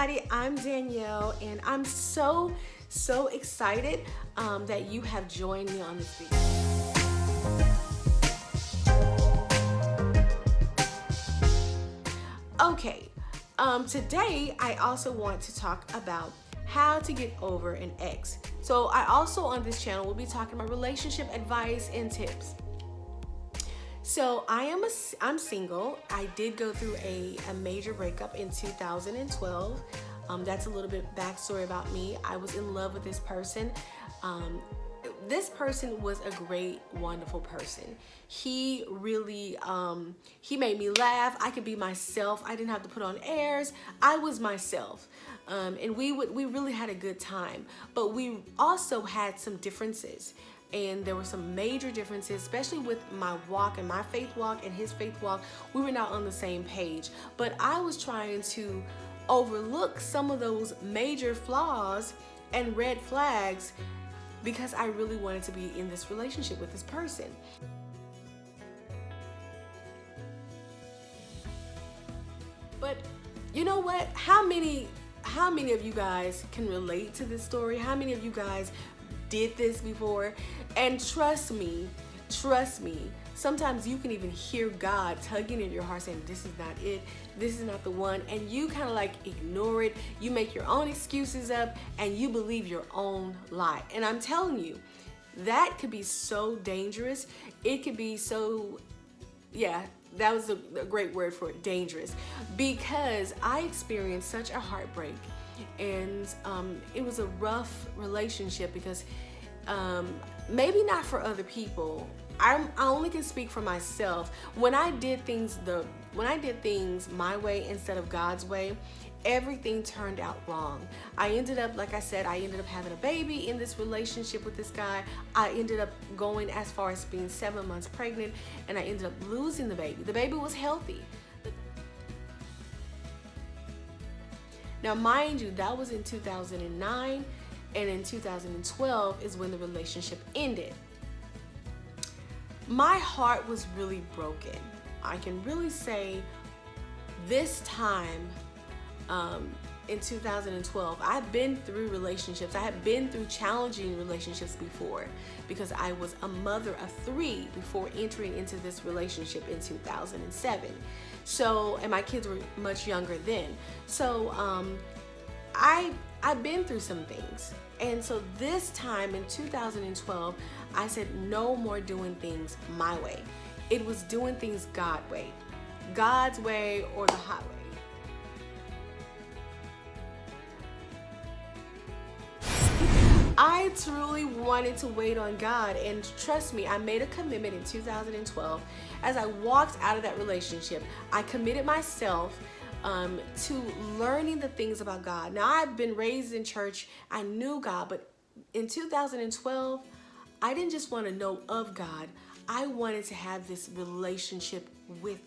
everybody, I'm Danielle, and I'm so excited that you have joined me on this video. Okay, today I also want to talk about how to get over an ex. So I also on this channel will be talking about relationship advice and tips. So I'm single. I did go through a major breakup in 2012. That's a little bit backstory about me. I was in love with this person. This person was a great, wonderful person. He really, he made me laugh. I could be myself. I didn't have to put on airs. I was myself. And we really had a good time. But we also had some differences. And there were some major differences, especially with my walk and my faith walk and his faith walk. We were not on the same page. But I was trying to overlook some of those major flaws and red flags because I really wanted to be in this relationship with this person. But you know what? How many of you guys can relate to this story? How many of you guys did this before? And trust me, sometimes you can even hear God tugging in your heart saying, this is not it, this is not the one, and you kind of like ignore it. You make your own excuses up and you believe your own lie. And I'm telling you, that could be so dangerous. It could be so, yeah, that was a great word for it, dangerous, because I experienced such a heartbreak. And it was a rough relationship because maybe not for other people. I only can speak for myself. When I did things my way instead of God's way, everything turned out wrong. I ended up, like I said, having a baby in this relationship with this guy. I ended up going as far as being 7 months pregnant, and I ended up losing the baby. The baby was healthy. Now, mind you, that was in 2009, and in 2012 is when the relationship ended. My heart was really broken. I can really say this time in 2012, I've been through relationships. I had been through challenging relationships before because I was a mother of 3 before entering into this relationship in 2007. So, and my kids were much younger then. So I've been through some things. And so this time in 2012, I said no more doing things my way. It was doing things God's way or the highway. I truly wanted to wait on God, and trust me, I made a commitment in 2012. As I walked out of that relationship, I committed myself to learning the things about God. Now, I've been raised in church. I knew God, but in 2012, I didn't just want to know of God. I wanted to have this relationship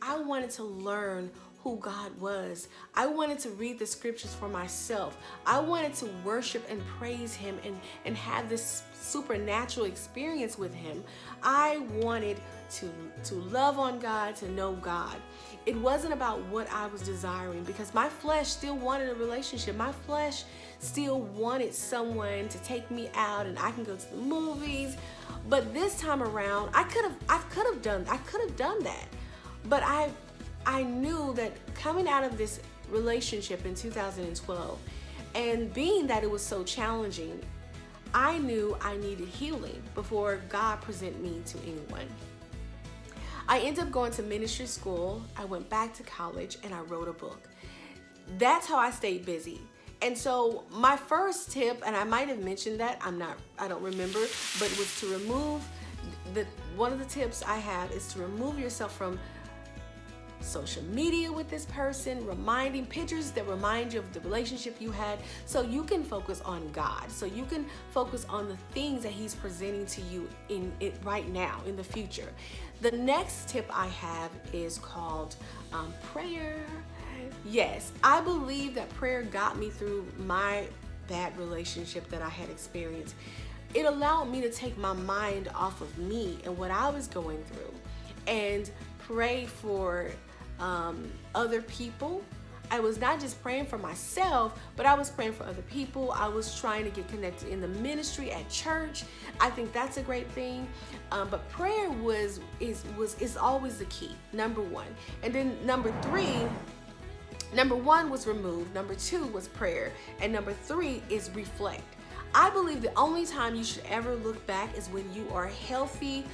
I wanted to learn who God was. I wanted to read the scriptures for myself. I wanted to worship and praise him and have this supernatural experience with him. I wanted to love on God, to know God. It wasn't about what I was desiring because my flesh still wanted a relationship. My flesh still wanted someone to take me out and I can go to the movies. But this time around, I could have done that. But I knew that coming out of this relationship in 2012 and being that it was so challenging, I knew I needed healing before God presented me to anyone. I ended up going to ministry school. I went back to college and I wrote a book. That's how I stayed busy. And so my first tip, and I might have mentioned that, I don't remember, but it was to remove one of the tips I have is to remove yourself from social media with this person, reminding pictures that remind you of the relationship you had, so you can focus on God, so you can focus on the things that he's presenting to you in it right now, in the future. The next tip I have is called prayer. Yes, I believe that prayer got me through my bad relationship that I had experienced. It allowed me to take my mind off of me and what I was going through and pray for other people. I was not just praying for myself, but I was praying for other people. I was trying to get connected in the ministry at church. I think that's a great thing. But prayer is always the key, number one. And then number one was remove. Number two was prayer. And number three is reflect. I believe the only time you should ever look back is when you are healthy,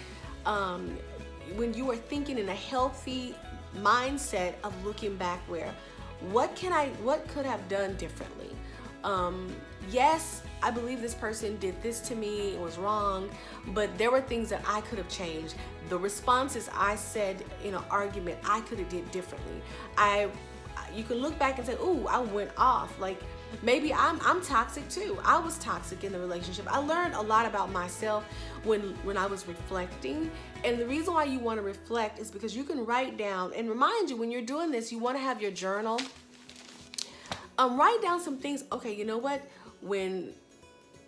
when you are thinking in a healthy mindset of looking back where, what could have done differently? Yes, I believe this person did this to me, it was wrong, but there were things that I could have changed. The responses I said in an argument, I could have did differently. You can look back and say, ooh, I went off. Like, maybe I'm toxic too. I was toxic in the relationship. I learned a lot about myself when I was reflecting. And the reason why you want to reflect is because you can write down, and remind you, when you're doing this, you want to have your journal. Write down some things. Okay, you know what? When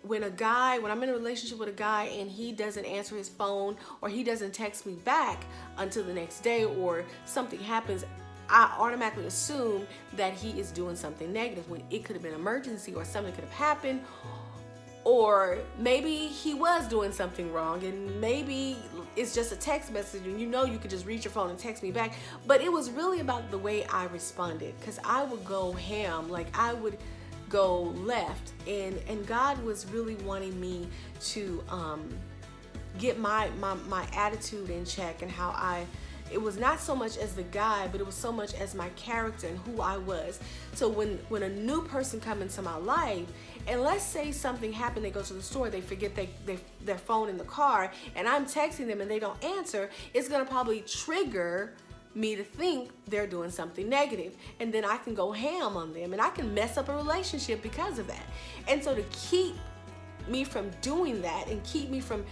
I'm in a relationship with a guy and he doesn't answer his phone, or he doesn't text me back until the next day, or something happens, I automatically assume that he is doing something negative, when it could have been an emergency, or something could have happened, or maybe he was doing something wrong, and maybe it's just a text message and you could just reach your phone and text me back. But it was really about the way I responded, because I would go ham, like I would go left, and God was really wanting me to get my attitude in check, and how it was not so much as the guy, but it was so much as my character and who I was. So when a new person comes into my life, and let's say something happened, they go to the store, they forget their phone in the car, and I'm texting them and they don't answer, it's gonna probably trigger me to think they're doing something negative, and then I can go ham on them, and I can mess up a relationship because of that. And so to keep me from doing that, and keep me from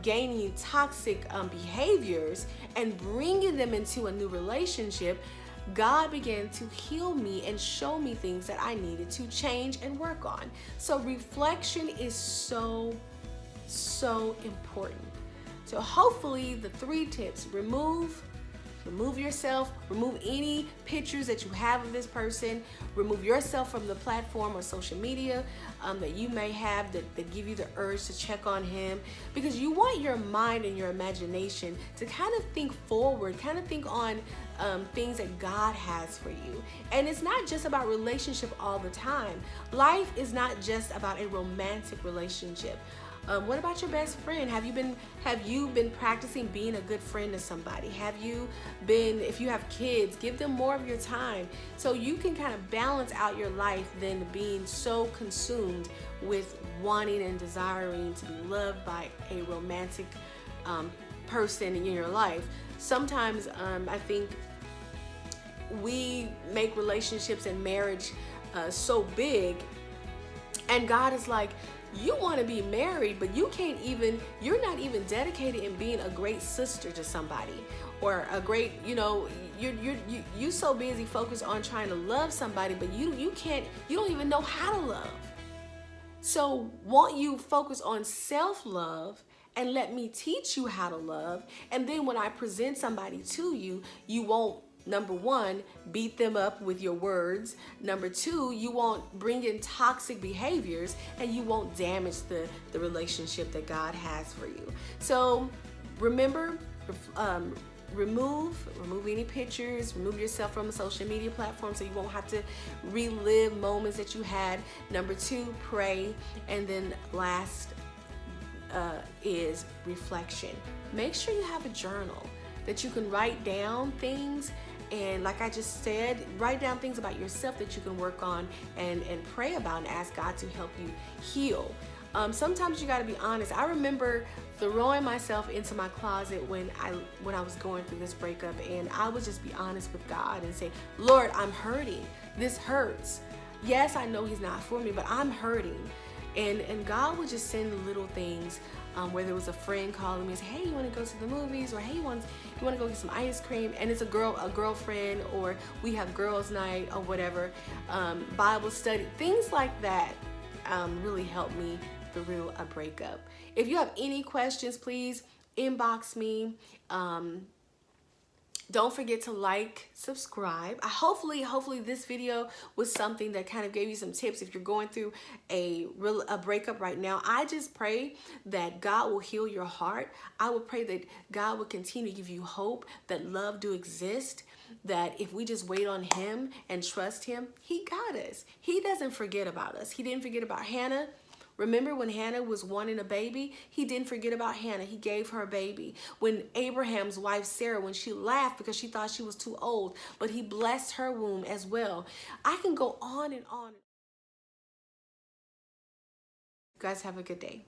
gaining toxic behaviors and bringing them into a new relationship, God began to heal me and show me things that I needed to change and work on. So reflection is so important. So hopefully the 3 tips: remove yourself, remove any pictures that you have of this person, remove yourself from the platform or social media that you may have that give you the urge to check on him, because you want your mind and your imagination to kind of think forward, kind of think on things that God has for you. And it's not just about relationship all the time. Life is not just about a romantic relationship. What about your best friend? Have you been practicing being a good friend to somebody? If you have kids, give them more of your time, so you can kind of balance out your life than being so consumed with wanting and desiring to be loved by a romantic person in your life. Sometimes I think we make relationships and marriage so big, and God is like, you want to be married, but you're not even dedicated in being a great sister to somebody, or a great, you so busy focused on trying to love somebody, but you don't even know how to love. So won't you focus on self-love and let me teach you how to love? And then when I present somebody to you, you won't, number one, beat them up with your words. Number two, you won't bring in toxic behaviors, and you won't damage the relationship that God has for you. So remember, remove any pictures, remove yourself from a social media platform so you won't have to relive moments that you had. Number two, pray. And then last is reflection. Make sure you have a journal that you can write down things. And like I just said, write down things about yourself that you can work on and pray about, and ask God to help you heal. Sometimes you got to be honest. I remember throwing myself into my closet when I was going through this breakup, and I would just be honest with God and say, Lord, I'm hurting. This hurts. Yes, I know He's not for me, but I'm hurting. And God would just send little things, where there was a friend calling me and say, hey, you want to go to the movies? Or hey, you want to go get some ice cream? And it's a girlfriend, or we have girls' night, or whatever, Bible study, things like that really helped me through a breakup. If you have any questions, please inbox me. Don't forget to like, subscribe. Hopefully this video was something that kind of gave you some tips if you're going through a breakup right now. I just pray that God will heal your heart. I would pray that God will continue to give you hope, that love do exist, that if we just wait on him and trust him, he got us. He doesn't forget about us. He didn't forget about Hannah. Remember when Hannah was wanting a baby? He didn't forget about Hannah. He gave her a baby. When Abraham's wife Sarah, when she laughed because she thought she was too old, but he blessed her womb as well. I can go on and on. You guys have a good day.